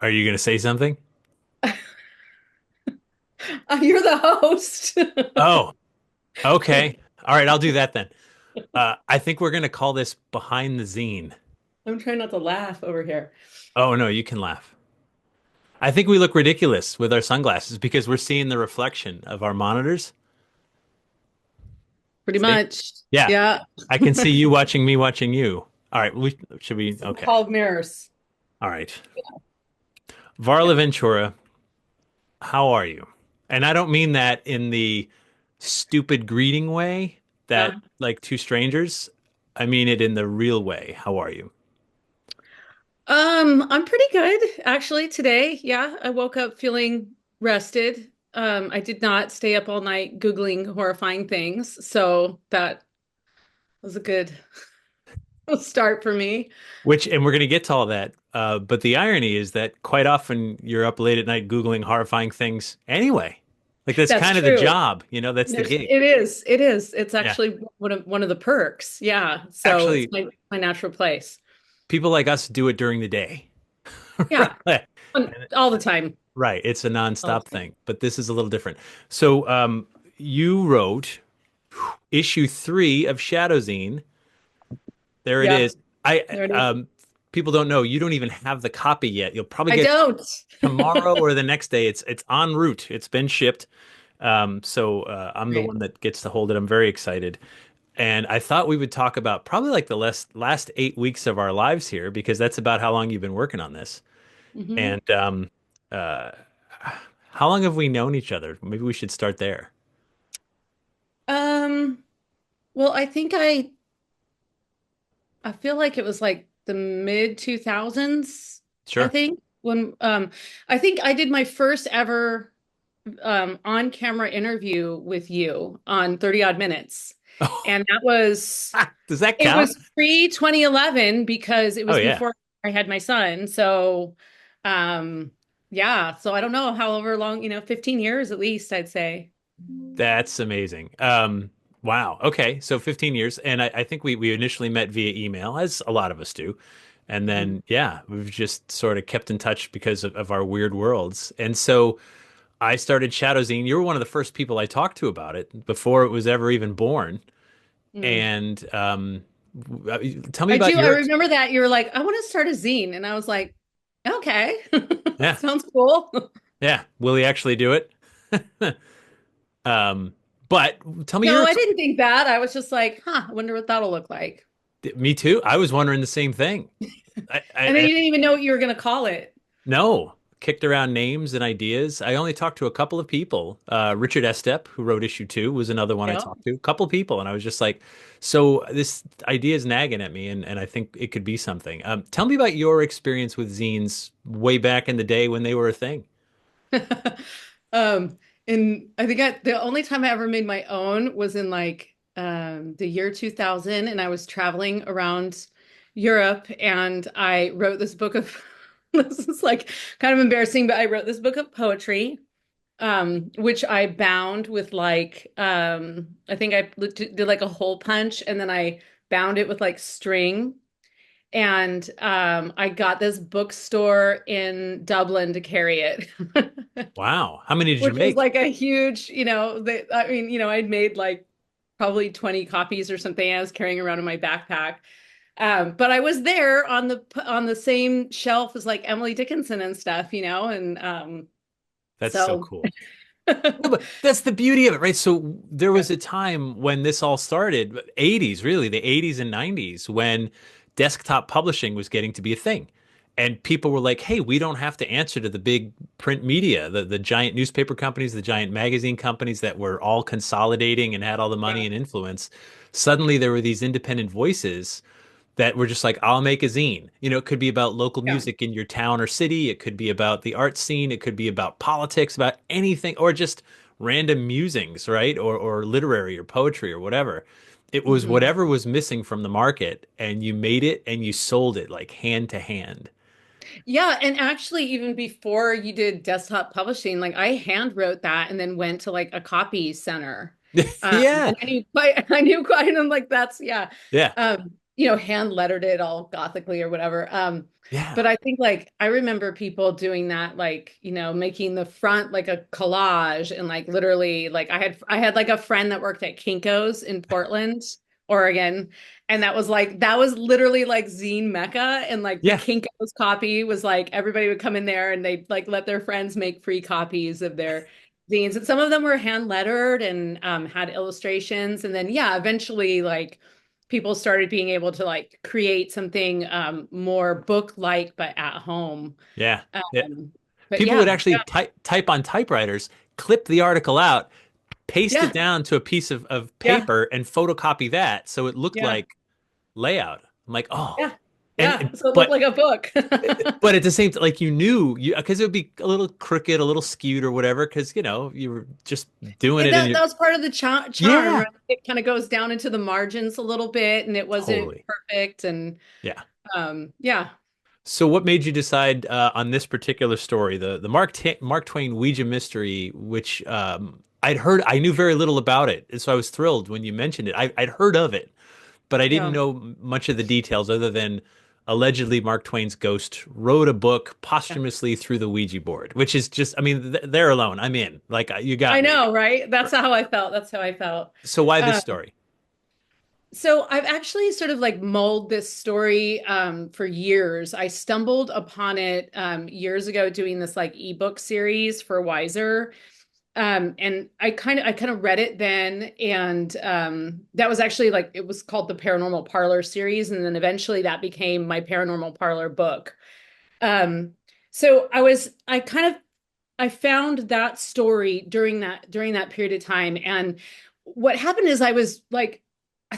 Are you going to say something? You're the host. Oh, okay. All right, I'll do that then. I think we're going to call this Behind the Zine. I'm trying not to laugh over here. Oh, no, you can laugh. I think we look ridiculous with our sunglasses because we're seeing the reflection of our monitors. Pretty See? much. Yeah, Yeah. I can see you watching me watching you. All right, should we? Some Okay. Hall of Mirrors. All right. Varla Yeah. Ventura, how are you? And I don't mean that in the stupid greeting way that Yeah. like two strangers. I mean it in the real way. How are you? I'm pretty good actually today. Yeah, I woke up feeling rested. I did not stay up all night Googling horrifying things, so that was a good start for me. And we're going to get to all that. But the irony is that quite often you're up late at night Googling horrifying things anyway. Like that's That's kind of the true. job, that's the gig. It is. It is. It's Yeah. actually one of the perks. Yeah. So it's Actually, my natural place. people like us do it during the day. Yeah. Right. All the time. Right. It's a All nonstop the time. thing, but this is a little different. So, you wrote issue 3 of Shadow Zine. There it Yep. is. I There it is. People don't know you don't even have the copy yet. You'll probably I get don't. tomorrow or the next day. It's en route. It's been shipped. So I'm the Great. one that gets to hold it. I'm very excited. And I thought we would talk about probably like the last 8 weeks of our lives here because that's about how long you've been working on this. Hmm. And uh, how long have we known each other? Maybe we should start there. Um, well, I feel like it was like the mid 2000s, I Sure. think, when I think I did my first ever on camera interview with you on 30 odd minutes. And that was Does that it count? was pre 2011 because it Oh was yeah. before I had my son. So yeah, so I don't know however long, 15 years at least, I'd say. That's amazing. Wow. Okay. So 15 years. And I think we initially met via email, as a lot of us do. And Mhm. then, yeah, we've just sort of kept in touch because of our weird worlds. And so I started Shadow Zine. You were one of the first people I talked to about it before it was ever even born. Mm. And tell me about I your, remember that you were like, I want to start a zine. And I was like, okay, yeah, sounds cool. yeah. Will he actually do it? Um, but tell me your No, I didn't think that. I was just like, huh, I wonder what that'll look like. Me too. I was wondering the same thing. And then And you didn't even know what you were going to call it. no, kicked around names and ideas. I only talked to a couple of people. Richard Estep, who wrote issue 2, was another one I Yeah. talked to. A couple of people, and I was just like, so this idea is nagging at me, and I think it could be something. Tell me about your experience with zines way back in the day when they were a thing. Um, and I think the only time I ever made my own was in like the year 2000, and I was traveling around Europe, and I wrote this book of this is like kind of embarrassing, but I wrote this book of poetry, which I bound with like I think I did like a hole punch, and then I bound it with like string. And I got this bookstore in Dublin to carry it. Wow. How many did you Which was make? like a huge, I mean, I'd made like probably 20 copies or something I was carrying around in my backpack. But I was there on the same shelf as like Emily Dickinson and stuff, and That's so so cool. No, but that's the beauty of it, right? So there was a time when this all started, 80s, really, the 80s and 90s, when desktop publishing was getting to be a thing. And people were like, hey, we don't have to answer to the big print media, the giant newspaper companies, the giant magazine companies that were all consolidating and had all the money yeah, and influence. Suddenly there were these independent voices that were just like, I'll make a zine. It could be about local yeah. music in your town or city. It could be about the art scene. It could be about politics, about anything, or just random musings, right? Or literary or poetry or whatever. It was Hmm. whatever was missing from the market, and you made it and you sold it like hand to hand. Yeah, and actually, even before you did desktop publishing, like I hand wrote that and then went to like a copy center. Yeah. And I knew quite, I'm like, that's, yeah. Yeah. hand lettered it all gothically or whatever. Yeah. But I think like I remember people doing that, like, making the front like a collage and like literally like I had like a friend that worked at Kinko's in Portland, Oregon, and that was literally like zine mecca, and like the Yeah. Kinko's copy was like everybody would come in there and they'd like let their friends make free copies of their zines, and some of them were hand lettered and had illustrations, and then yeah, eventually like people started being able to like create something more book-like but at home. Yeah. Yeah. Um, but People would yeah, actually type on typewriters, clip the article out, paste it yeah, down to a piece of yeah, paper and photocopy that so it looked yeah, like layout. I'm like, oh. yeah, yeah. And So it looked but like a book. but at the same time, like you knew you because it would be a little crooked, a little skewed or whatever, because you were just doing it in That your that was part of the charm, yeah, right? It kind of goes down into the margins a little bit, and it wasn't totally. perfect, and Yeah. yeah. So what made you decide on this particular story, the Mark Twain Ouija mystery, which I knew very little about it, and so I was thrilled when you mentioned it. I'd heard of it, but I didn't Yeah. know much of the details other than allegedly Mark Twain's ghost wrote a book Yeah. posthumously through the Ouija board, which is just, I mean, there alone, I'm in. Like you got I me. know, right? That's how I felt. That's how I felt. So why this Uh, story? So I've actually sort of like mulled this story for years. I stumbled upon it years ago doing this like ebook series for Wiser. And I kind of read it then, and that was actually like it was called the Paranormal Parlor series, and then eventually that became my Paranormal Parlor book. Um, so I found that story during that period of time, and what happened is I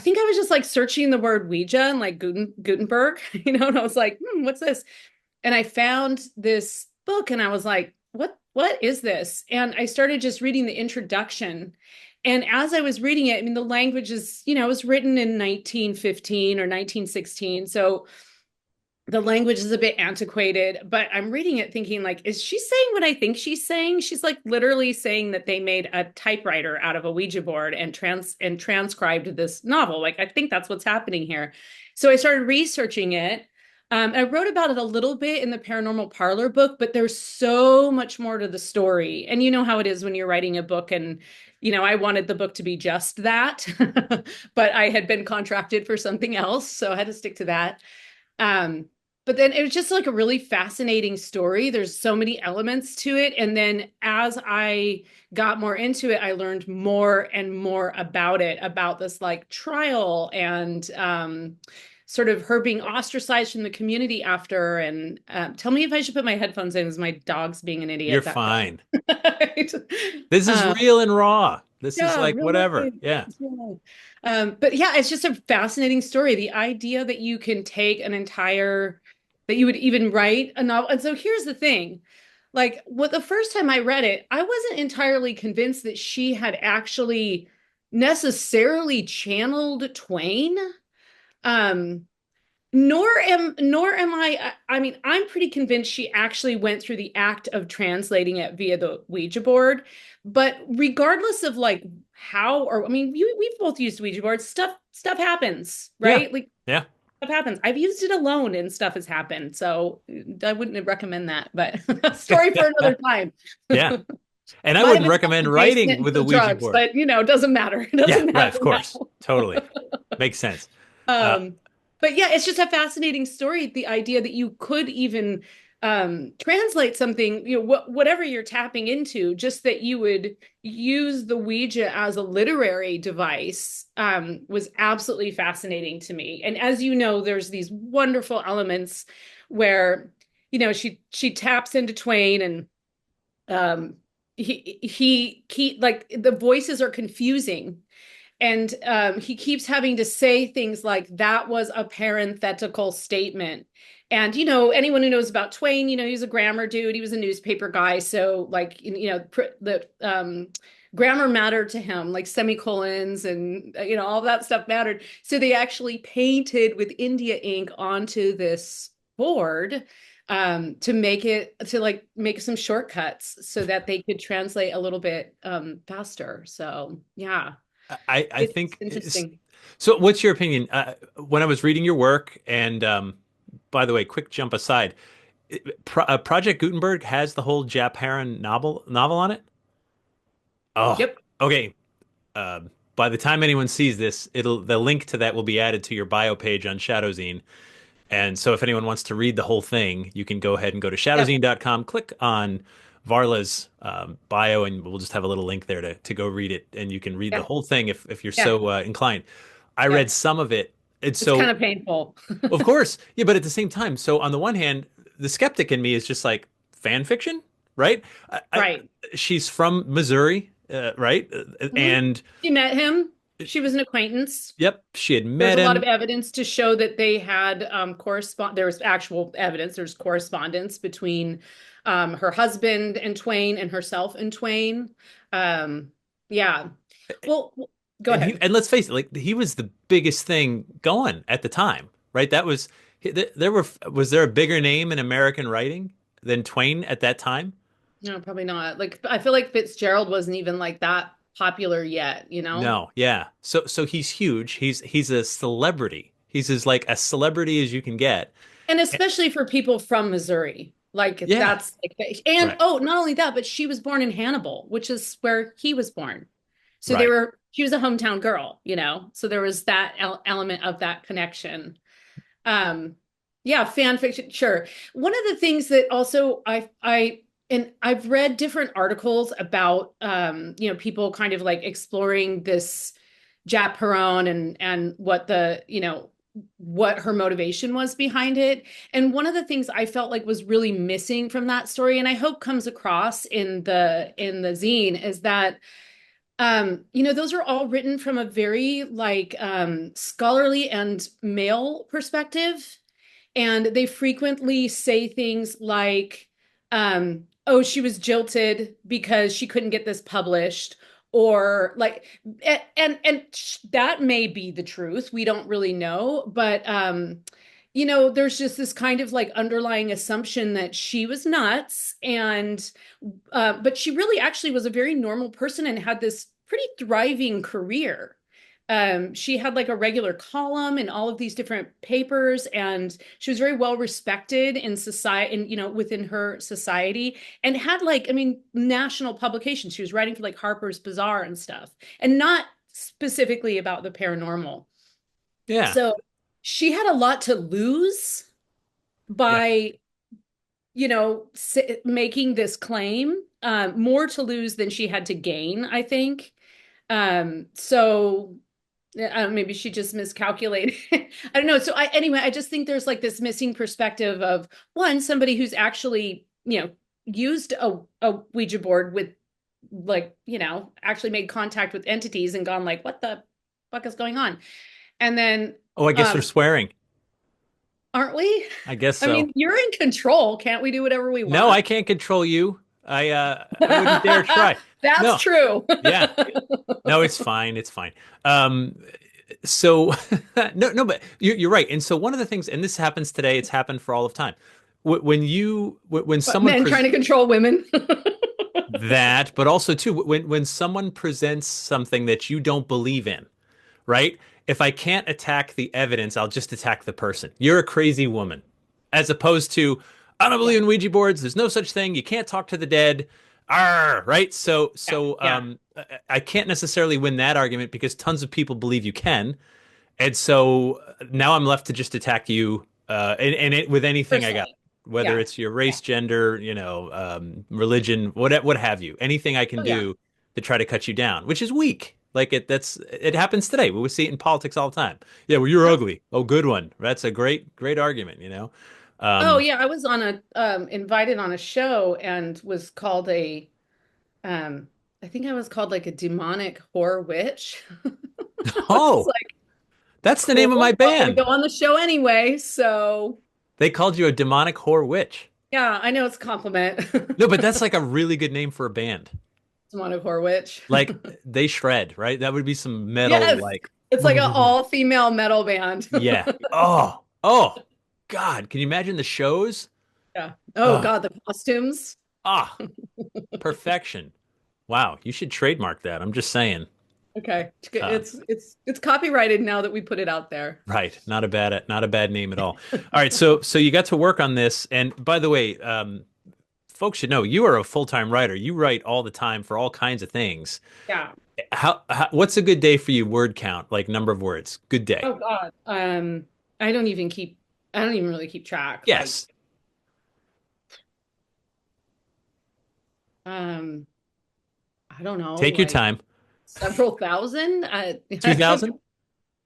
think I was just like searching the word Ouija and like Gutenberg, and I was like, what's this? And I found this book, and I was like, what is this? And I started just reading the introduction. And as I was reading it, I mean, the language is, it was written in 1915 or 1916. So the language is a bit antiquated, but I'm reading it thinking like, is she saying what I think she's saying? She's like literally saying that they made a typewriter out of a Ouija board and transcribed this novel. Like, I think that's what's happening here. So I started researching it. I wrote about it a little bit in the Paranormal Parlor book, but there's so much more to the story. And you know how it is when you're writing a book, and I wanted the book to be just that, but I had been contracted for something else, so I had to stick to that. Um, but then it was just like a really fascinating story. There's so many elements to it. And then as I got more into it, I learned more and more about it, about this like trial and sort of her being ostracized from the community after. And tell me if I should put my headphones in, as my dog's being an You're idiot. fine. Right? This is Um, real and raw. This is yeah, like real whatever. life. Yeah. It's real life. But yeah, it's just a fascinating story. The idea that you can take that you would even write a novel. And so here's the thing. Like, the first time I read it, I wasn't entirely convinced that she had actually necessarily channeled Twain. Um, nor am I mean, I'm pretty convinced she actually went through the act of translating it via the Ouija board. But regardless of like how, or I mean, we've both used Ouija boards. Stuff happens, Yeah. right? Like Yeah. stuff happens. I've used it alone and stuff has happened. So I wouldn't recommend that, but story for another time. Yeah. And I Might have wouldn't been recommend the writing basement and with a some Ouija drugs, board. but it doesn't matter. It Yeah, doesn't right, of matter course. now. Totally. Makes sense. Uh, Um, but yeah, it's just a fascinating story. The idea that you could even translate something, whatever you're tapping into, just that you would use the Ouija as a literary device was absolutely fascinating to me. And as you know, there's these wonderful elements where, she taps into Twain, and um, he like the voices are confusing, and he keeps having to say things like, that was a parenthetical statement. And, anyone who knows about Twain, he was a grammar dude. He was a newspaper guy. So, like, the grammar mattered to him, like semicolons and, all that stuff mattered. So they actually painted with India ink onto this board to like make some shortcuts so that they could translate a little bit faster. So, yeah. I It's think interesting. so. What's your opinion? When I was reading your work, and by the way, quick jump aside, Project Gutenberg has the whole Jap Herron novel on it. Oh, Yep. okay. By the time anyone sees this, it'll the link to that will be added to your bio page on Shadow Zine. And so if anyone wants to read the whole thing, you can go ahead and go to Yep. shadowzine.com, click on Varla's bio, and we'll just have a little link there to go read it. And you can read the Yeah. whole thing if you're Yeah. so inclined. I Yeah. read some of it. And It's kind so, of painful. of course, yeah, but at the same time, so on the one hand, the skeptic in me is just like fan fiction, right? Right. She's from Missouri, right? Mhm. And She met him. She was an acquaintance. yep, she had There's met a lot of him. evidence to show that they had there was actual evidence. There's correspondence between her husband and Twain and herself and Twain. Um, yeah. Well, go ahead. And let's face it, like he was the biggest thing going at the time, right? That was there were was there a bigger name in American writing than Twain at that time? No, probably not. Like I feel like Fitzgerald wasn't even like that popular yet, you know? No, yeah. So he's huge. He's a celebrity. He's as like a celebrity as you can get. And Eh, especially for people from Missouri. Like Yeah, that's like, and right, oh, not only that, but she was born in Hannibal, which is where he was born. So right. she was a hometown girl, you know? So there was that element of that connection. Um, yeah, fan fiction, sure. One of the things that also and I've read different articles about people kind of like exploring this Jap Herron and what what her motivation was behind it. And one of the things I felt like was really missing from that story, and I hope comes across in the zine, is that those are all written from a very like scholarly and male perspective. And they frequently say things like, oh, she was jilted because she couldn't get this published. Or like, and that may be the truth. We don't really know, but there's just this kind of like underlying assumption that she was nuts, and but she really actually was a very normal person and had this pretty thriving career. She had like a regular column in all of these different papers, and she was very well respected in society and within her society, and had like, I mean, national publications. She was writing for like Harper's Bazaar and stuff, and not specifically about the paranormal. Yeah, So she had a lot to lose yeah. by making this claim, more to lose than she had to gain, I think. So maybe she just miscalculated. I don't know. So anyway, I just think there's like this missing perspective of one, somebody who's actually, used a Ouija board with like, actually made contact with entities and gone like, what the fuck is going on? And then, Oh, I guess they're um, swearing. aren't we? I guess I so. mean, you're in control. Can't we do whatever we No, I want? can't control you. I wouldn't dare try. That's No. true. Yeah. No, it's fine. It's fine. Um, so no, but you're right. And so one of the things, and this happens today, it's happened for all of time. When But someone men trying pres to control women. that, but also too, when someone presents something that you don't believe in, right? If I can't attack the evidence, I'll just attack the person. You're a crazy woman. As opposed to, I don't Yeah, believe in Ouija boards. There's no such thing. You can't talk to the dead. Right? So, yeah, yeah. I can't necessarily win that argument because tons of people believe you can. And so now I'm left to just attack you with anything I got, Personally. whether Yeah, it's your yeah. race, gender, religion, what have you, anything I can Oh, yeah. do to try to cut you down, which is weak. Like it happens today. We see it in politics all the time. Yeah, well, you're Oh, ugly. Oh, good one. That's a great argument. oh, Um, yeah. I was on a invited on a show and was called a um I think I was called like a demonic whore witch. I was oh, like, that's the name of my cool. I'm gonna go band. on the show anyway. So They called you a demonic whore witch. yeah, I know it's a compliment. No, but that's like a really good name for a band. Demonic whore witch. Like they shred, right? That would be some metal, Yes. like, It's like an all-female metal band. yeah. Oh, God. Can you imagine the shows? Yeah. Oh Oh, God, the costumes. ah, perfection. Wow, you should trademark that. I'm just saying. Okay. Uh, It's copyrighted now that we put it out there. right. Not a bad name at all. All right. So you got to work on this. And by the way, folks should know you are a full-time writer. You write all the time for all kinds of things. Yeah. What's a good day for you? Word count, like number of words. Good day. Oh God. I don't even keep I don't even really keep track. Like, Yes. um, I don't know, Take your like time. several thousand. 2000?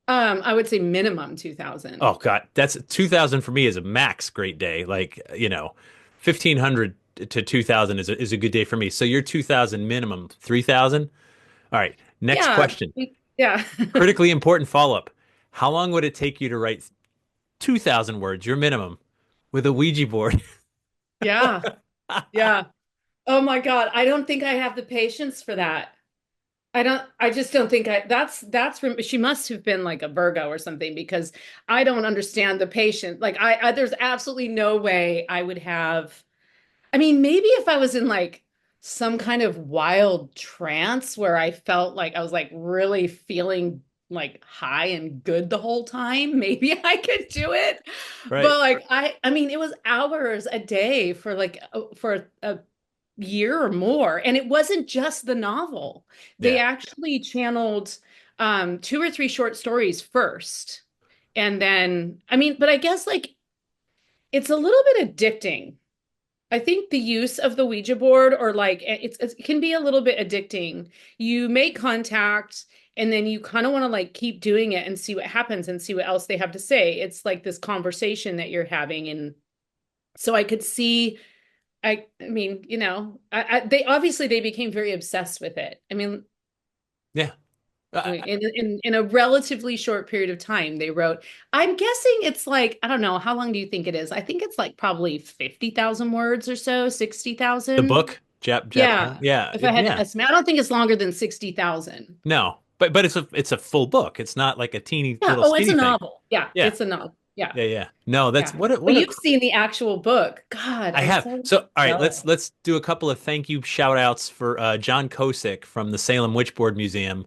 I would say minimum 2000. Oh God, that's 2000 for me is a max great day. Like, 1500 to 2000 is a good day for me. So you're 2000 minimum, 3000. All right. Next Yeah. question. Yeah. Critically important follow-up. How long would it take you to write 2000 words, your minimum, with a Ouija board? Yeah. Yeah. Oh my God. I don't think I have the patience for that. I just don't think that's from, she must have been like a Virgo or something because I don't understand the patience. Like there's absolutely no way I would have, I mean, maybe if I was in like some kind of wild trance where I felt like I was like really feeling like high and good the whole time, maybe I could do it. Right. But like I mean, it was hours a day for like for a year or more. And it wasn't just the novel. They Yeah. actually channeled two or three short stories first. And then, I mean, but I guess like it's a little bit addicting. I think the use of the Ouija board or like it can be a little bit addicting. You make contact and then you kind of want to like keep doing it and see what happens and see what else they have to say. It's like this conversation that you're having. And so I could see I mean, they obviously they became very obsessed with it. Yeah. I Uh, mean, in a relatively short period of time, they wrote. I'm guessing it's like I don't know how long do you think it is? I think it's like probably 50,000 words or so, the 60,000. book, Jap Herron. Yeah, Yeah. if I had to Yeah. estimate, I don't think it's longer than 60,000. No. But it's a full book. It's not like a teeny Yeah. little Oh, it's skinny a thing. novel. Yeah, Yeah. it's a novel. Yeah, Yeah, yeah. No, that's yeah. what But a you've seen the actual book. God, I I'm have. so So, all right, let's jealous. let's do a couple of thank you shout outs for John Kosick from the Salem Witchboard Museum.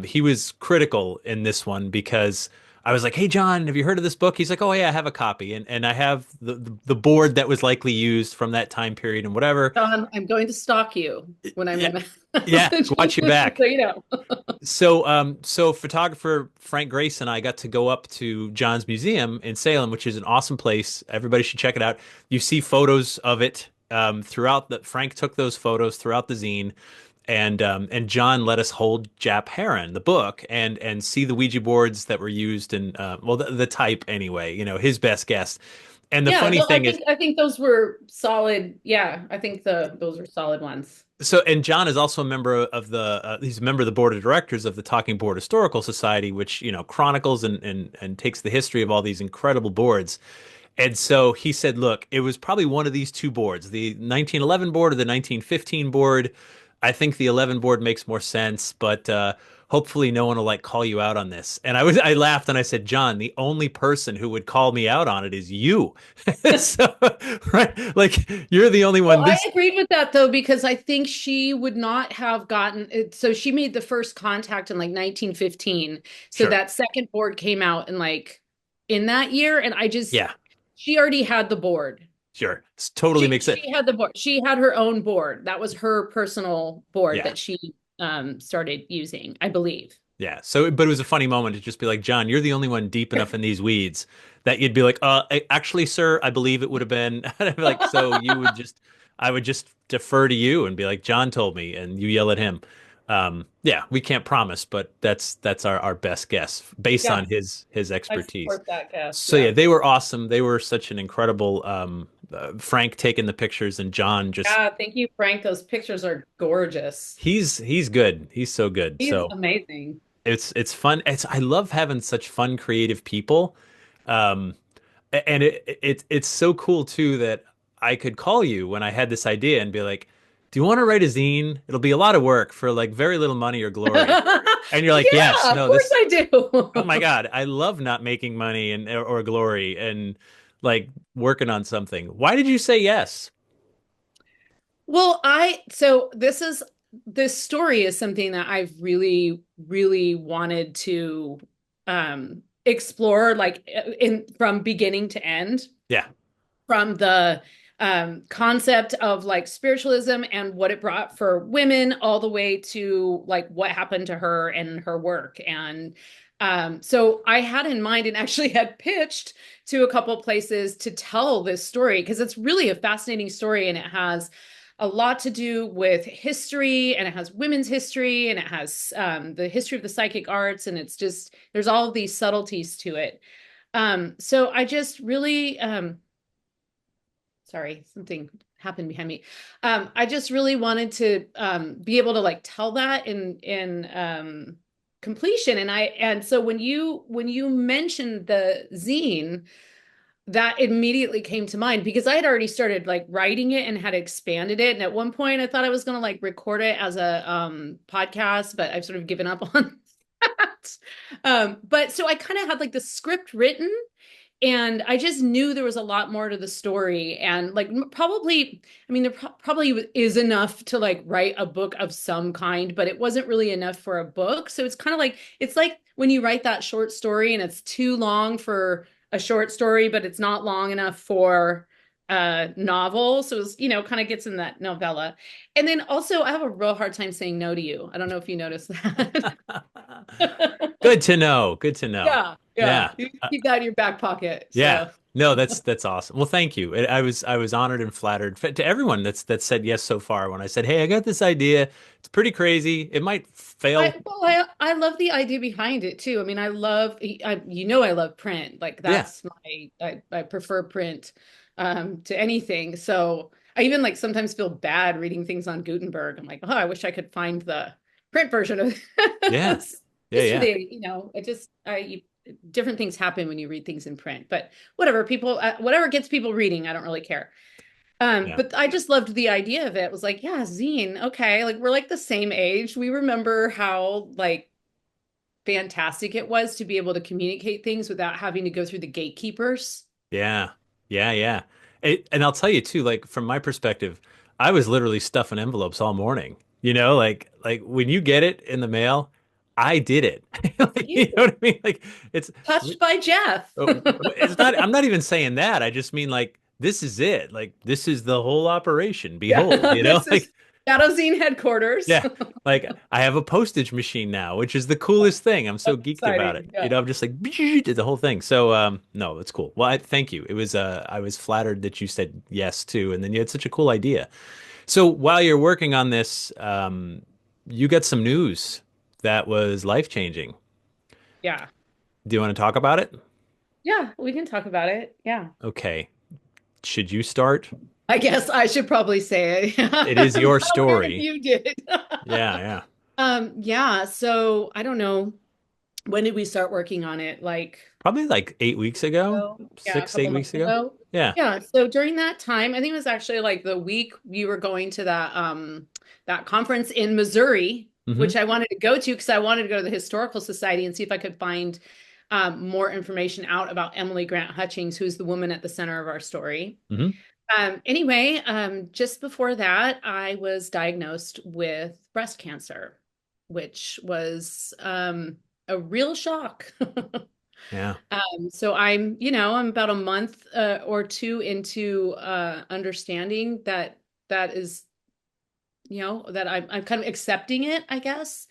He was critical in this one because I was like, "Hey, John, have you heard of this book?" He's like, "Oh yeah, I have a copy, and I have the board that was likely used from that time period and whatever." Don, I'm going to stalk you when I'm Yeah, in. yeah. Watch your So back. you know. So photographer Frank Grace and I got to go up to John's museum in Salem, which is an awesome place. Everybody should check it out. You see photos of it throughout the. Frank took those photos throughout the zine, and John let us hold Jap Herron, the book, and see the Ouija boards that were used in well the type anyway. His best guess. And the Yeah, funny I thing is, think those were solid. Yeah, I think the those were solid ones. and John is also a member of he's a member of the board of directors of the Talking Board Historical Society, which chronicles and takes the history of all these incredible boards. And so he said, look, it was probably one of these two boards, the 1911 board or the 1915 board. I think the 11 board makes more sense, but hopefully no one will like call you out on this. And I laughed and I said, John, the only person who would call me out on it is you. So, right, like you're the only Well, one. I This agreed with that though because I think she would not have gotten it. So she made the first contact in like 1915. So sure, that second board came out in that year, and yeah, she already had the board. sure, it's totally makes sense. She had the board. She had her own board. That was her personal board Yeah. that she started using, I believe. Yeah. So, but it was a funny moment to just be like, John, you're the only one deep enough in these weeds that you'd be like, actually, sir, I believe it would have been. And I'd be like, so I would just defer to you and be like, John told me, and you yell at him. Yeah, we can't promise, but that's our best guess based on Yes, his I expertise. support that guess. So yeah, Yeah. they were awesome. They were such an incredible, Frank taking the pictures and John just Yeah, thank you, Frank. Those pictures are gorgeous. he's good. He's so good. He's So. amazing. It's fun. I love having such fun, creative people. Um, and it's so cool too that I could call you when I had this idea and be like, "Do you want to write a zine? It'll be a lot of work for like very little money or glory." And you're like, Yeah, "Yes, of no, course this. I Oh my do. God, I love not making money and or glory and like working on something. Why did you say yes?" Well, so this story is something that I've really really wanted to explore like in from beginning to end, Yeah. from the concept of like spiritualism and what it brought for women all the way to like what happened to her and her work. And so I had in mind and actually had pitched to a couple places to tell this story because it's really a fascinating story and it has a lot to do with history and it has women's history and it has the history of the psychic arts and it's just there's all of these subtleties to it. So I just really sorry, something happened behind me. I just really wanted to be able to like tell that in completion. And so when you mentioned the zine, that immediately came to mind because I had already started like writing it and had expanded it. And at one point I thought I was gonna like record it as a podcast, but I've sort of given up on that. But so I kind of had like the script written and I just knew there was a lot more to the story and like probably I mean there probably is enough to like write a book of some kind but it wasn't really enough for a book, so it's kind of like it's like when you write that short story and it's too long for a short story but it's not long enough for a novel, so it's kind of gets in that novella. And then also I have a real hard time saying no to you. I don't know if you noticed that. Good to know. Good to know. Yeah, yeah. Yeah. You keep that in your back pocket. Yeah. So No, that's awesome. Well, thank you. I was honored and flattered to everyone that said yes so far when I said, "Hey, I got this idea. It's pretty crazy. It might fail." I love the idea behind it too. I mean, I love print. Like Yeah. that's I prefer print to anything. So I even like sometimes feel bad reading things on Gutenberg. I'm like, oh, I wish I could find the print version of Yeah. this. Yeah, Just for yeah. the, it just different things happen when you read things in print. But whatever, people, whatever gets people reading, I don't really care. Yeah. But I just loved the idea of it. It was like, yeah, zine. Okay. Like we're like the same age. We remember how like fantastic it was to be able to communicate things without having to go through the gatekeepers. Yeah. Yeah, yeah. And I'll tell you too, like from my perspective, I was literally stuffing envelopes all morning. Like when you get it in the mail, I did it. Like, you know what I mean? Like it's Touched by Jeff. it's not I'm not even saying that. I just mean like this is it. Like this is the whole operation. Behold, Yeah, this like is Shadow Zine headquarters. yeah. Like I have a postage machine now, which is the coolest thing. I'm so That's geeked about it. exciting. Yeah. I'm just like the whole thing. So no, that's cool. Well, thank you. It was I was flattered that you said yes too, and then you had such a cool idea. So while you're working on this, you got some news that was life-changing. Yeah. Do you want to talk about it? Yeah, we can talk about it. Yeah. Okay. Should you start? I guess I should probably say it. It is I your don't care if story. you did. Yeah, yeah. Yeah, so I don't know. When did we start working on it? Like, Probably like 8 weeks ago, yeah, a six, couple eight weeks months ago. ago. Yeah. Yeah, so during that time, I think it was actually like the week you were going to that conference in Missouri, Hmm. which I wanted to go to because I wanted to go to the Historical Society and see if I could find more information out about Emily Grant Hutchings, who's the woman at the center of our story. Hmm. Anyway, just before that, I was diagnosed with breast cancer, which was a real shock. Yeah. So I'm about a month or two into understanding that is, that I'm kind of accepting it, I guess.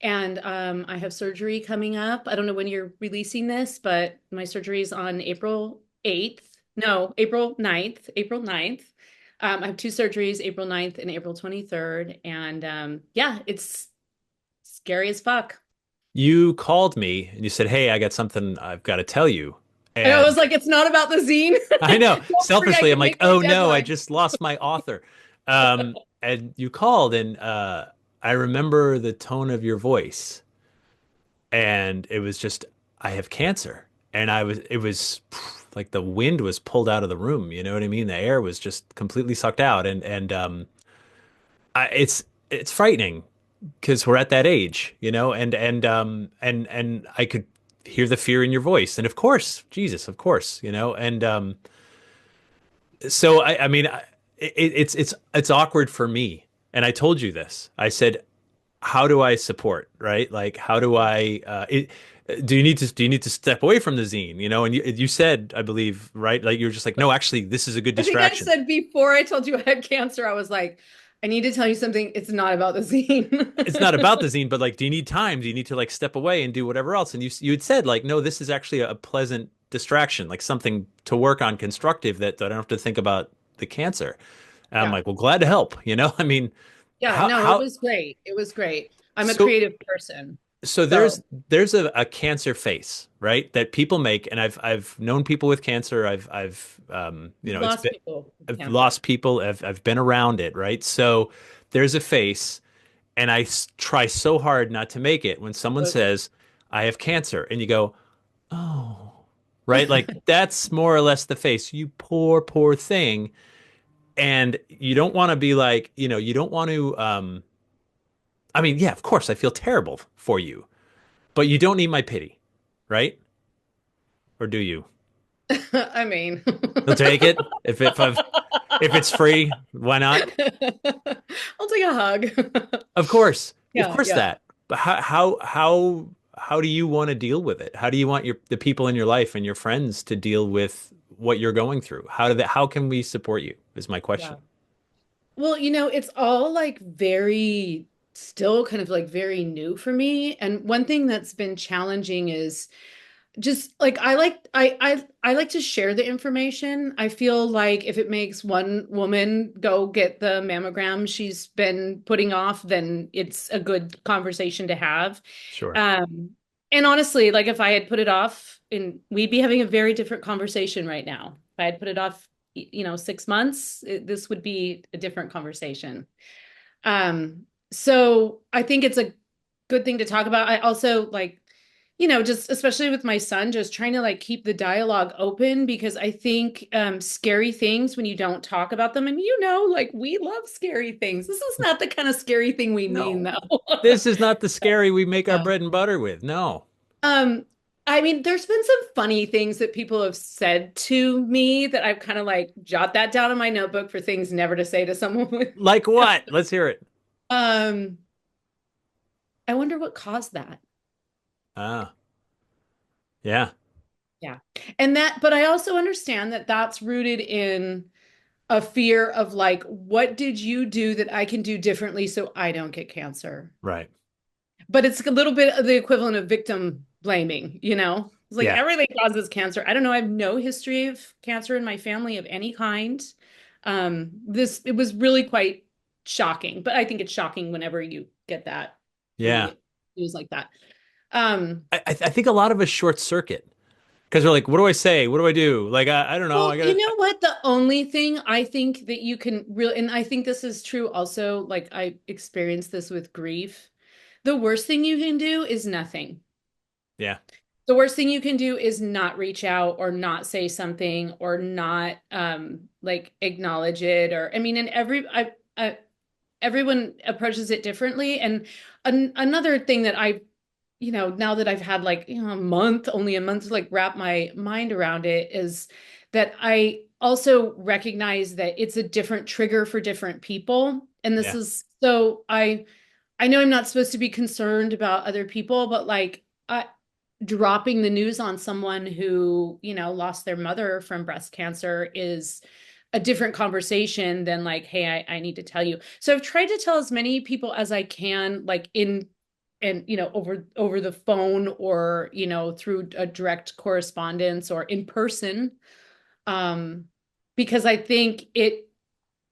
And I have surgery coming up. I don't know when you're releasing this, but my surgery is on April 8th. No, April 9th. April 9th. I have two surgeries, April 9th and April 23rd. And yeah, it's scary as fuck. You called me and you said, "Hey, I got something I've got to tell you." And I And was like, it's not about the zine. I know, Don't worry, I selfishly, I'm can like, make my "Oh no, I deadline. just lost my author." And you called and I remember the tone of your voice and it was just, "I have cancer." And it was like the wind was pulled out of the room. You know what I mean? The air was just completely sucked out. It's frightening because we're at that age, and I could hear the fear in your voice, and of course, Jesus, of course, and so I mean, it's awkward for me, and I told you this. I said how do I support, right? Like, how do I, do you need to step away from the zine, And you said, I believe, right? Like, you're just like, no, actually, this is a good I think I distraction. said before I told you I had cancer, I was like, I need to tell you something. It's not about the It's not zine. about the zine, but like, do you need time? Do you need to like step away and do whatever else? And you had said like, no, this is actually a pleasant distraction, like something to work on constructive that I don't have to think about the cancer. And I'm Yeah. like, well, glad to help, I mean, Yeah. how, No, it how, was great. It was great. I'm a so, creative person. so So there's a cancer face, right? That people make. And I've known people with cancer. It's lost been, people with I've cancer. lost people. I've been around it, right? So there's a face. And try so hard not to make it when someone But says, I have cancer. And you go, oh, right? Like that's more or less the face. You poor, poor thing. And you don't want to be like, you don't want to, I mean, yeah, of course, I feel terrible for you, but you don't need my pity, right? Or do you? I mean, You'll take it if it's free, why not? I'll take a hug. Of Yeah, course yeah. that. But how do you want to deal with it? How do you want the people in your life and your friends to deal with what you're going through? How can we support you? Is my Yeah. question. Well, it's all like very still kind of like very new for me. And one thing that's been challenging is just like I like to share the information. I feel like if it makes one woman go get the mammogram she's been putting off, then it's a good conversation to have. Sure. Um, and honestly, like if I had put it off, and we'd be having a very different conversation right now. If I had put it off, 6 months, this would be a different conversation. So I think it's a good thing to talk about. I also like, just especially with my son, just trying to like keep the dialogue open because I think scary things when you don't talk about them, and like we love scary things. This is not the kind of scary thing we mean No, though. this is not the scary we make our Yeah. bread and butter with. No. Um, I mean, there's been some funny things that people have said to me that I've kind of like jot that down in my notebook for things never to say to someone with. Like what? Let's hear it. Um, I wonder what caused that. Ah, yeah, Yeah. But I also understand that that's rooted in a fear of like, what did you do that I can do differently so I don't get cancer? right. But it's a little bit of the equivalent of victim blaming, you know? It's like Yeah, everything causes cancer. I don't know. I have no history of cancer in my family of any kind. It was really quite shocking, but I think it's shocking whenever you get that, when you yeah. get news like that. Um, I think a lot of us short circuit because we're like, what do I say? What do I do? Like, I don't know. Well, I you gotta. know what? The only thing I think that you can really, and I think this is true also, like I experienced this with grief. The worst thing you can do is nothing. Yeah, The worst thing you can do is not reach out or not say something or not like acknowledge it or I mean, and everyone approaches it differently. And another thing that now that I've had like, only a month to like wrap my mind around it is that I also recognize that it's a different trigger for different people. And this yeah, is so I know I'm not supposed to be concerned about other people, but like dropping the news on someone who, lost their mother from breast cancer is a different conversation than like, hey, I need to tell you. So I've tried to tell as many people as I can, like in and over the phone or through a direct correspondence or in person, um because I think it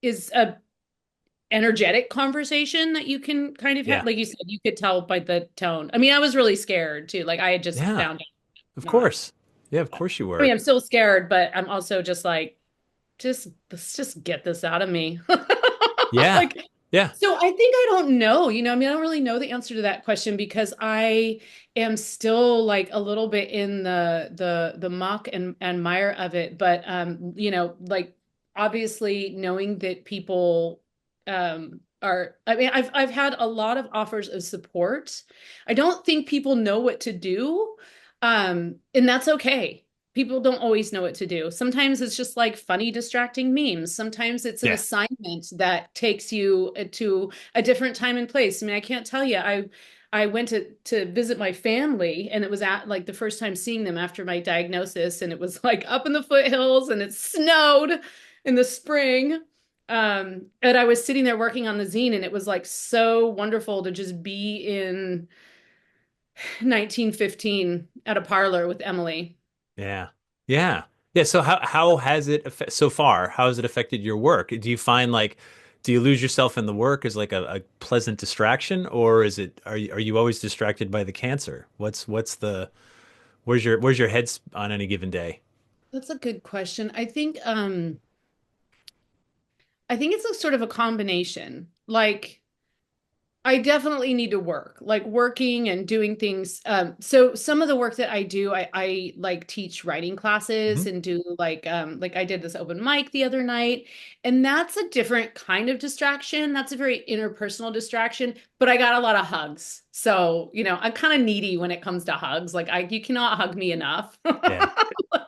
is a energetic conversation that you can kind of have, yeah, like you said, you could tell by the tone. I mean, I was really scared too, like I had just yeah. found out. Of Not course. Yeah, of course you I mean, were. I'm still scared, but I'm also just like, just let's just get this out of me. Yeah, Like, yeah, so I think I don't know, I mean, I don't really know the answer to that question because I am still like a little bit in the muck and mire of it. But like obviously knowing that people I mean, I've had a lot of offers of support. I don't think people know what to do. And that's okay. people don't always know what to do. Sometimes it's just like funny, distracting memes. Sometimes it's an Yeah. assignment that takes you to a different time and place. I mean, I can't tell you. I went to visit my family, and it was at like the first time seeing them after my diagnosis, and it was like up in the foothills, and it snowed in the spring. And I was sitting there working on the zine, and it was like so wonderful to just be in 1915 at a parlor with Emily. Yeah. Yeah. Yeah. So how has it so far? How has it affected your work? Do you find like do you lose yourself in the work as like a pleasant distraction, or is it are you always distracted by the cancer? What's the where's your head on any given day? That's a good question. I think it's a sort of a combination. Like I definitely need to work, like working and doing things. So some of the work that I do, I like teach writing classes Hmm. and do like I did this open mic the other night, and that's a different kind of distraction. That's a very interpersonal distraction, but I got a lot of hugs. So, I'm kind of needy when it comes to hugs. Like you cannot hug me enough. Yeah.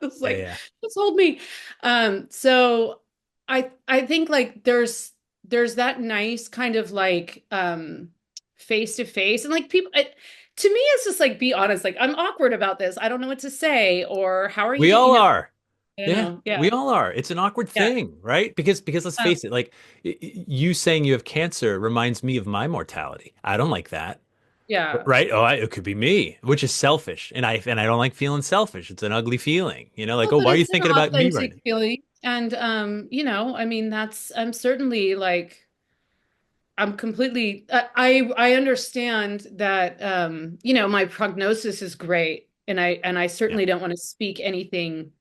It's Yeah. like, Yeah. just hold me. So I think like there's that nice kind of like face to face and like to me it's just like be honest, like I'm awkward about this, I don't know what to say, or how are We you, all are. I don't Yeah, know. Yeah. we all are. It's an awkward Yeah. thing, right? Because let's um, face it, like you saying you have cancer reminds me of my mortality. I don't like that. yeah. Right? It could be me, which is selfish, and I don't like feeling selfish. It's an ugly feeling, like, Well, oh, but why are you it's an thinking about me right authentic now? feeling, and I mean, that's I'm certainly like I'm completely I understand that my prognosis is great, and I Yeah, certainly don't want to speak anything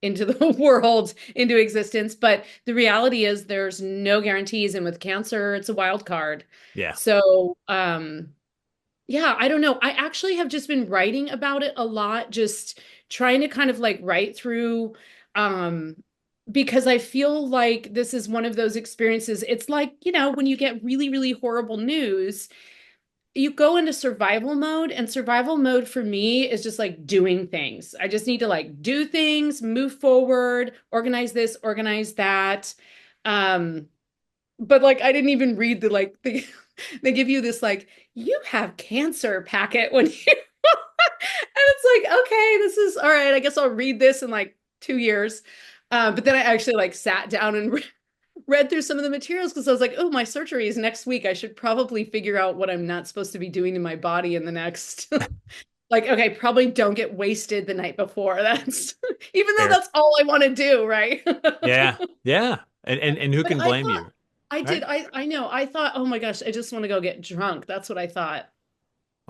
into the world, into existence, but the reality is there's no guarantees, and with cancer it's a wild card. yeah, So yeah, I don't know. I actually have just been writing about it a lot, just trying to kind of like write through, um, because I feel like this is one of those experiences. It's like, when you get really, really horrible news, you go into survival mode, and survival mode for me is just like doing things. I just need to like do things, move forward, organize this, organize that. Um, but like I didn't even read the like they give you this like you have cancer packet when you and it's like, okay, this is all right, I guess I'll read this in like 2 years. But then I actually like sat down and read through some of the materials because I was like, oh, my surgery is next week, I should probably figure out what I'm not supposed to be doing to my body in the next like, okay, probably don't get wasted the night before. That's even though fair. that's all I want to do, right? Yeah, yeah, and who But can I blame thought you, I did. right? I know. I thought, oh my gosh, I just want to go get drunk. That's what I thought.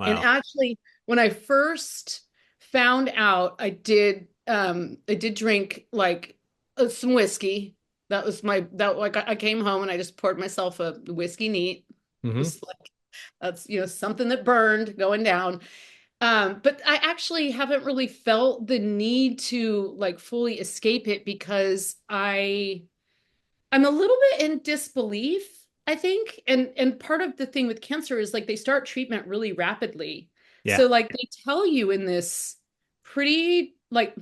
And Wow. actually, when I first found out, I did drink like some whiskey. That was my that like I came home and I just poured myself a whiskey neat. Hmm. Just like that's something that burned going down. But I actually haven't really felt the need to like fully escape it because I'm a little bit in disbelief, I think. And part of the thing with cancer is like they start treatment really rapidly. Yeah, So like they tell you in this pretty like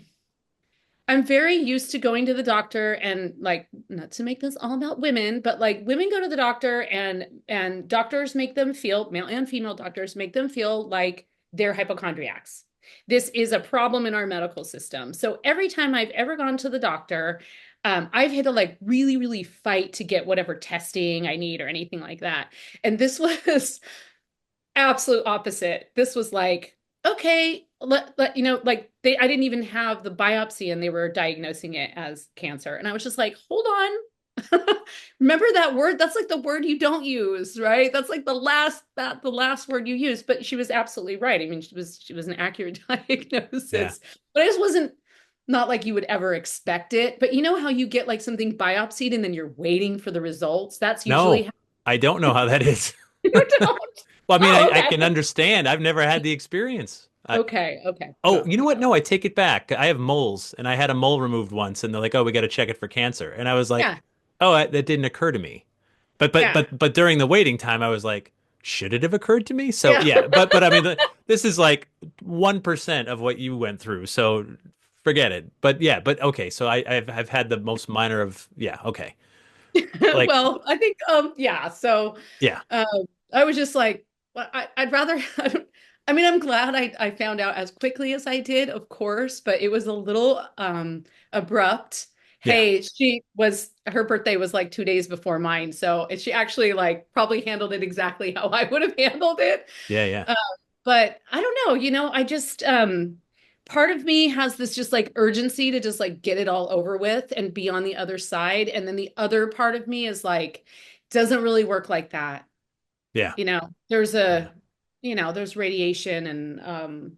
I'm very used to going to the doctor, and like not to make this all about women, but like women go to the doctor, and doctors make them feel, male and female doctors make them feel like they're hypochondriacs. This is a problem in our medical system. So every time I've ever gone to the doctor, I've had to like really, really fight to get whatever testing I need or anything like that. And this was absolute opposite. This was like, okay, like I didn't even have the biopsy and they were diagnosing it as cancer. And I was just like, hold on. Remember that word? That's like the word you don't use, right? That's like the last word you use. But she was absolutely right. I mean, she was an accurate yeah. diagnosis. But I just wasn't, not like you would ever expect it. But you know how you get like something biopsied and then you're waiting for the results? That's usually No, how I don't know how that is. you don't. Well, I mean, Oh, I can okay. understand. I've never had the experience. Okay, okay. Oh, Well, you know what? No, I take it back. I have moles, and I had a mole removed once, and they're like, "Oh, we got to check it for cancer." And I was like, yeah, "Oh, that didn't occur to me." yeah, But during the waiting time, I was like, "Should it have occurred to me?" So yeah. yeah, but I mean, this is like 1% of what you went through. So forget it. But yeah, but okay. So I've had the most minor of yeah. Okay, like Well, I think yeah. So yeah, um I was just like, well, I'd rather I mean, I'm glad I found out as quickly as I did, of course, but it was a little abrupt. yeah, Hey, she was her birthday was like 2 days before mine, so she actually like probably handled it exactly how I would have handled it. yeah, yeah. Uh, but I don't know, I just part of me has this just like urgency to just like get it all over with and be on the other side. And then the other part of me is like, doesn't really work like that. Yeah. There's Yeah. there's radiation and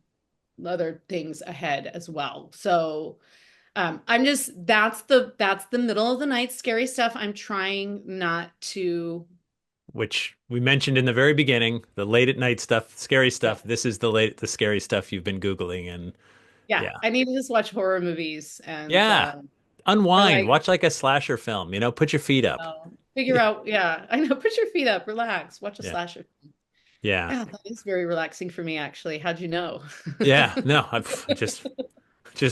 other things ahead as well. So I'm just that's the middle of the night scary stuff. I'm trying not to. Which we mentioned in the very beginning, the late at night stuff, scary Yeah. stuff. This is the scary stuff you've been Googling and Yeah, yeah. I need to just watch horror movies and Yeah. or Unwind, like watch like a slasher film, put your feet up. figure out. Yeah, I know. Put your feet up, relax, watch a Yeah. slasher. Yeah. Yeah, that is very relaxing for me, actually. How'd you know? Yeah. No, I've just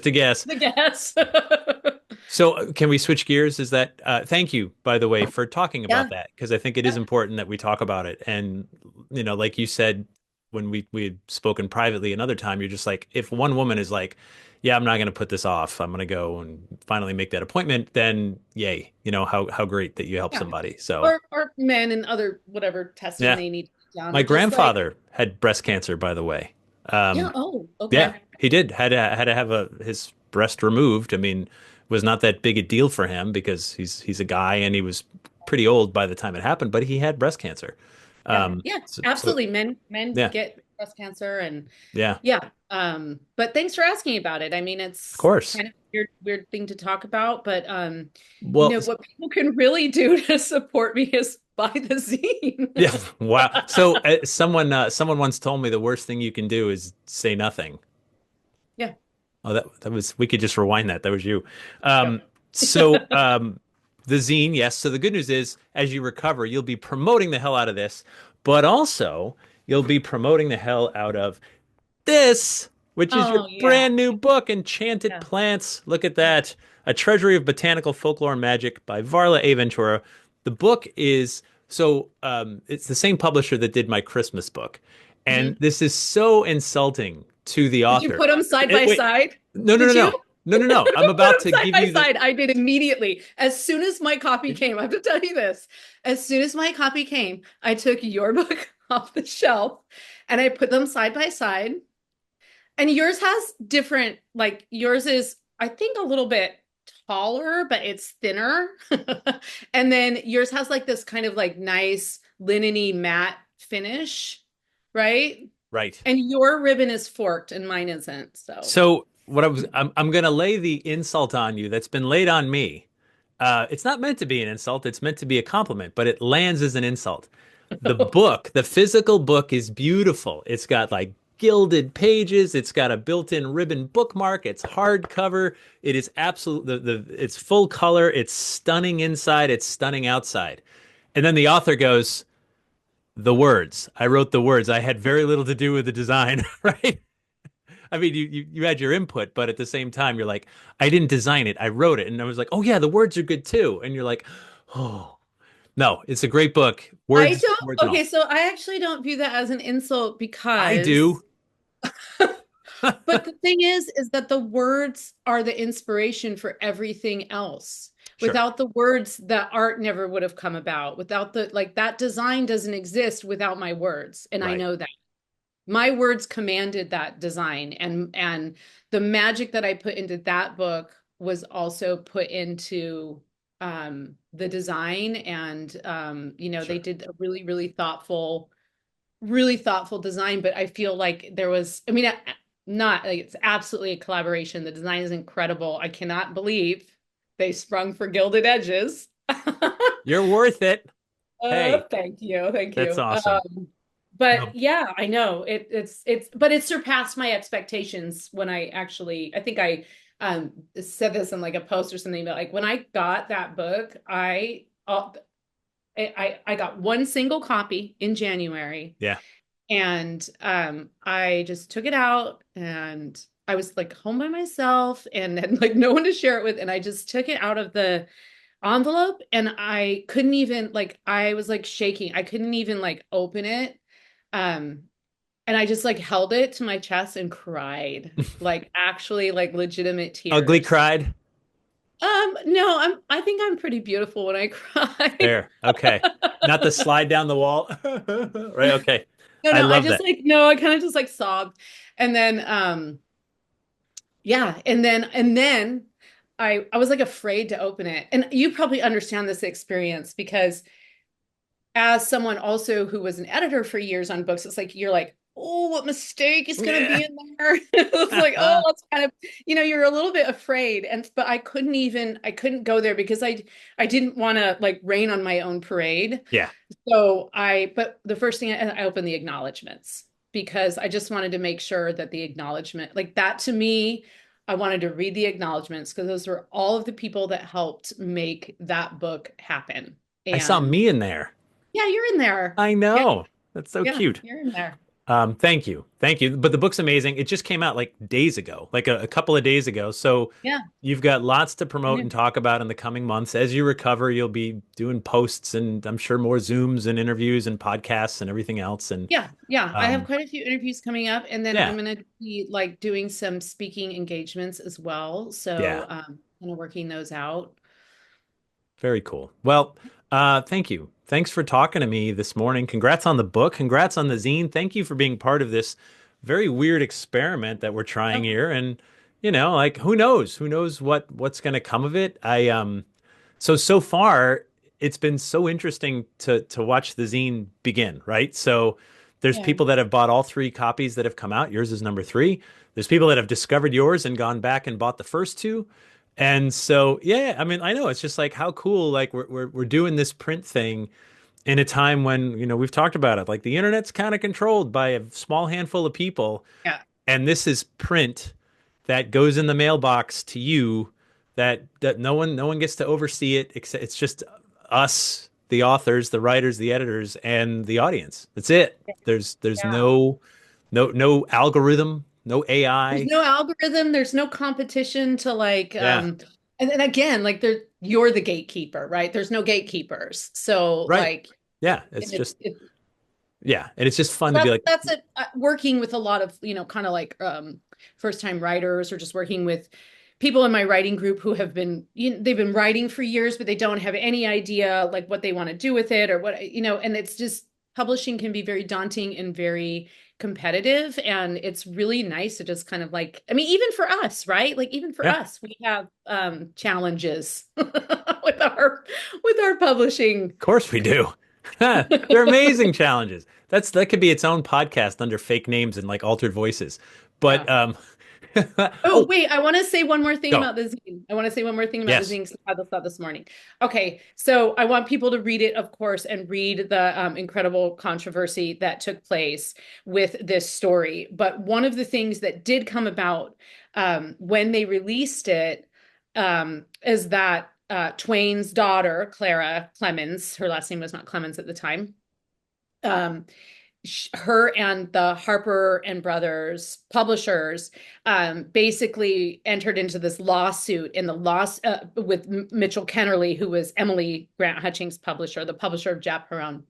a guess. The guess. So can we switch gears? Is that thank you, by the way, for talking Yeah, about that because I think it is yeah, important that we talk about it. And like you said when we had spoken privately another time, you're just like, if one woman is like, yeah, I'm not going to put this off. I'm going to go and finally make that appointment, then yay. How great that you help yeah. somebody. So Or men and other whatever testing yeah, they need to get done, my or just like, grandfather had breast cancer, by the way. yeah, Um, oh, yeah, okay. he did. Had to have his breast removed. I mean, was not that big a deal for him because he's a guy and he was pretty old by the time it happened, but he had breast cancer. Yeah, yeah, So absolutely. Men yeah, get breast cancer and yeah, yeah. But thanks for asking about it. I mean, of it's course. kind of a weird thing to talk about, but Well, what people can really do to support me is buy the yeah, zine. wow. So someone once told me the worst thing you can do is say nothing. Yeah. Oh, that was we could just rewind that. That was you. Yep. Um, so the zine, yes. So the good news is, as you recover, you'll be promoting the hell out of this, but also you'll be promoting the hell out of this, which is your Oh yeah. brand new book, Enchanted Yeah. Plants. Look at Yeah. that. A Treasury of Botanical Folklore and Magic by Varla A. Ventura. The book is it's the same publisher that did my Christmas book. And Mhm. this is so insulting to the Did you author. put them side by Wait, side? no, no, no, Did you? no. No, no, no. I'm Put about them to side give by you the side. I did immediately. As soon as my copy came, I have to tell you this. As soon as my copy came, I took your book off the shelf and I put them side by side. And yours has different, like yours is, I think, a little bit taller, but it's thinner. And then yours has like this kind of like nice linen-y matte finish, right? right. And your ribbon is forked and mine isn't. So, So what I'm gonna lay the insult on you that's been laid on me. It's not meant to be an insult, it's meant to be a compliment, but it lands as an insult. The book, the physical book is beautiful. It's got like gilded pages, it's got a built-in ribbon bookmark, it's hardcover, it is absolute it's full color, it's stunning inside, it's stunning outside. And then the author goes, the words. I wrote the words. I had very little to do with the design, right? I mean, you had your input, but at the same time, you're like, I didn't design it. I wrote it, and I was like, oh yeah, the words are good too. And you're like, oh no, it's a great book. I Words, don't, words and okay, all. so I actually don't view that as an insult I because, do. but the thing is that the words are the inspiration for everything else. Sure. Without the words, the art never would have come about. Without like that design doesn't exist without my words. And I Right. know that. My words commanded that design and the magic that I put into that book was also put into the design and they Sure. did a really thoughtful design, but I feel like there was, I mean, not like it's absolutely a collaboration. The design is incredible. I cannot believe they sprung for Gilded Edges. You're worth it. Hey, Thank you, thank that's you. awesome. But No, yeah, I know but it surpassed my expectations when I think I said this in like a post or something, but like when I got that book, I got one single copy in January yeah. and I just took it out and I was like home by myself and had like no one to share it with. And I just took it out of the envelope and I couldn't even like, I was like shaking. I couldn't even like open it. Um, and I just like held it to my chest and cried, like actually like legitimate Ugly tears. cried. No, I think I'm pretty beautiful when I cry. There. Okay. Not the slide down the wall. Right. Okay. No, I no, I love just that. like no, I kind of just like sobbed. And then yeah, and then I was like afraid to open it. And you probably understand this experience because as someone also who was an editor for years on books, it's like you're like, oh, what mistake is going to Yeah. be in there? It's like, oh, that's kind of, you're a little bit afraid. And but I couldn't go there because I didn't want to like rain on my own parade. Yeah. But the first thing I opened the acknowledgments because I just wanted to make sure that the acknowledgement, like that to me, I wanted to read the acknowledgments because those were all of the people that helped make that book happen. I saw And me in there. yeah, you're in there. I Yeah, know. That's so yeah, cute. you're in there. Thank you. Thank you. But the book's amazing. It just came out like days ago, like a couple of days ago. So Yeah, you've got lots to I promote knew. and talk about in the coming months. As you recover, you'll be doing posts and I'm sure more Zooms and interviews and podcasts and everything else. And Yeah, yeah. I have um, quite a few interviews coming up, and then yeah, I'm gonna be like doing some speaking engagements as well. yeah. So, kind of working those out. Very cool. Well, thank you. Thanks for talking to me this morning. Congrats on the book. Congrats on the zine. Thank you for being part of this very weird experiment that we're trying Oh, here. And like who knows? Who knows what's going to come of it? So far it's been so interesting to watch the zine begin, right? So there's yeah. people that have bought all three copies that have come out. Yours is number three. There's people that have discovered yours and gone back and bought the first two. And so, yeah, I mean, I know it's just like how cool, like we're doing this print thing in a time when, we've talked about it, like the internet's kind of controlled by a small handful of people, Yeah. and this is print that goes in the mailbox to you that no one gets to oversee it except it's just us, the authors, the writers, the editors, and the audience. That's it. There's Yeah. no algorithm, no There's AI. no algorithm, there's no competition to like Yeah. and then again, like you're the gatekeeper, right? There's no gatekeepers. So Right. like Yeah. It's and just Yeah, and it's just fun to be that's like, that's it. Working with a lot of, kind of like first time writers or just working with people in my writing group who have been, they've been writing for years, but they don't have any idea like what they want to do with it or what, and it's just publishing can be very daunting and very competitive. And it's really nice to just kind of like, I mean, even for us, right? Like even for yeah, of us, we have challenges with our publishing. course we do. They're amazing challenges. That could be its own podcast under fake names and like altered voices. But Yeah. Oh, oh, wait, I want to say one more thing go. about the zine. I want to say one more thing about the Yes. zine 'cause I had this thought this morning. Okay, so I want people to read it, of course, and read the incredible controversy that took place with this story. But one of the things that did come about when they released it is that Twain's daughter, Clara Clemens, her last name was not Clemens at the time, um, her and the Harper and Brothers publishers basically entered into this lawsuit in the loss with Mitchell Kennerly, who was Emily Grant Hutchings' publisher, the publisher of Jap Herron.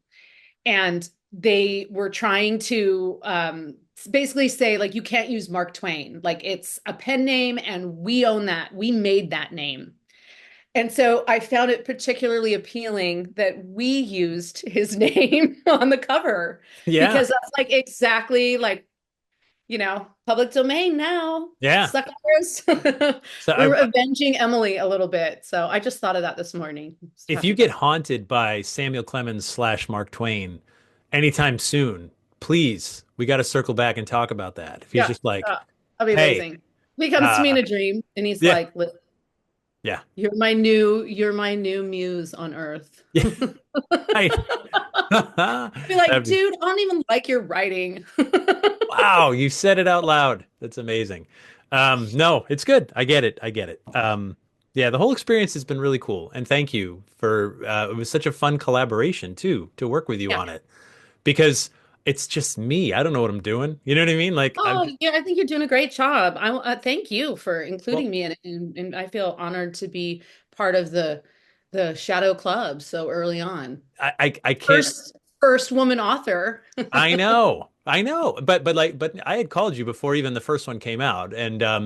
And they were trying to basically say, like, you can't use Mark Twain. Like, it's a pen name and we own that. We made that name. And so I found it particularly appealing that we used his name on the cover Yeah. because that's like exactly like, public domain now. Yeah. Suckers. So We were avenging Emily a little bit. So I just thought of that this morning. Just if talking you get about haunted by Samuel Clemens slash Mark Twain anytime soon, please, we got to circle back and talk about that. If he's yeah, just like, that'd be hey, amazing. He comes to me in a dream and he's yeah, like, "Listen, yeah, you're my new muse on earth." yeah, right. Be like, That'd be dude, I don't even like your writing. Wow, you said it out loud. That's amazing. No, it's good. I get it. I get it. Yeah, the whole experience has been really cool, and thank you for. It was such a fun collaboration too to work with you Yeah. on it because it's just me. I don't know what I'm doing. You know what I mean? Like I'm Oh, just, yeah, I think you're doing a great job. I thank you for well, including me in it, and I feel honored to be part of the Shadow Club so early on. I can't. First woman author. I know, but I had called you before even the first one came out, and I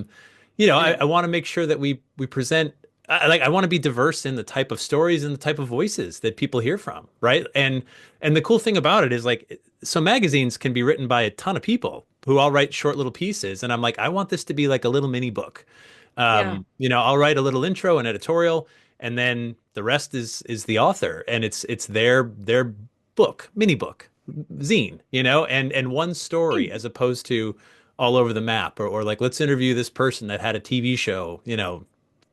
I know. want to make sure that we present. I want to be diverse in the type of stories and the type of voices that people hear from, right? And the cool thing about it is like, so magazines can be written by a ton of people who all write short little pieces, and I'm like, I want this to be like a little mini book. Yeah. I'll write a little intro and editorial, and then the rest is the author, and it's their book, mini book, zine, and one story as opposed to all over the map, or like let's interview this person that had a TV show,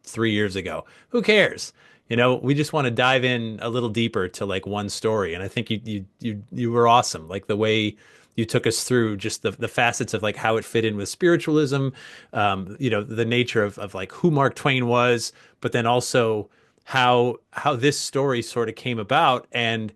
3 years ago. Who cares? We just want to dive in a little deeper to like one story, and I think you were awesome, like the way you took us through just the facets of like how it fit in with spiritualism, the nature of like who Mark Twain was, but then also how this story sort of came about, and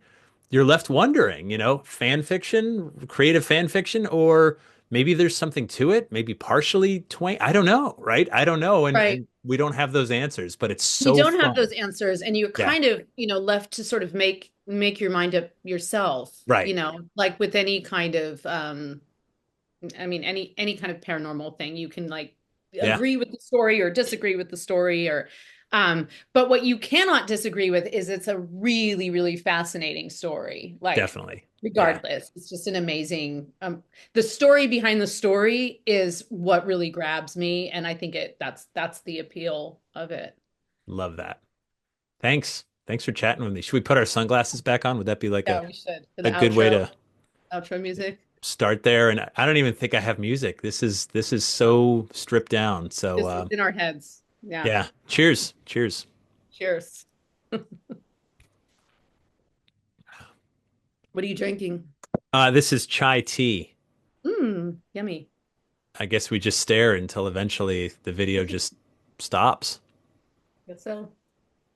you're left wondering, fan fiction, creative fan fiction, or maybe there's something to it, maybe partially Twain. I don't know, right? I don't know, and Right. and we don't have those answers, but it's You so don't have fun. those answers, and you're Yeah, kind of, left to sort of make your mind up yourself, right. like with any kind of I mean, any kind of paranormal thing, you can like Yeah, agree with the story or disagree with the story, or but what you cannot disagree with is it's a really, really fascinating story. Like, definitely. Yeah, regardless, it's just an amazing the story behind the story is what really grabs me, and I think that's the appeal of it. love that. Thanks for chatting with me. Should we put our sunglasses back on? Would that be like Yeah, we should. For the a good way to outro music. start there? And I don't even think I have music. This is so stripped down. So It's in our heads. Yeah. yeah, cheers, cheers. Cheers. What are you drinking? This is chai tea. Yummy. I guess we just stare until eventually the video just stops. Guess so.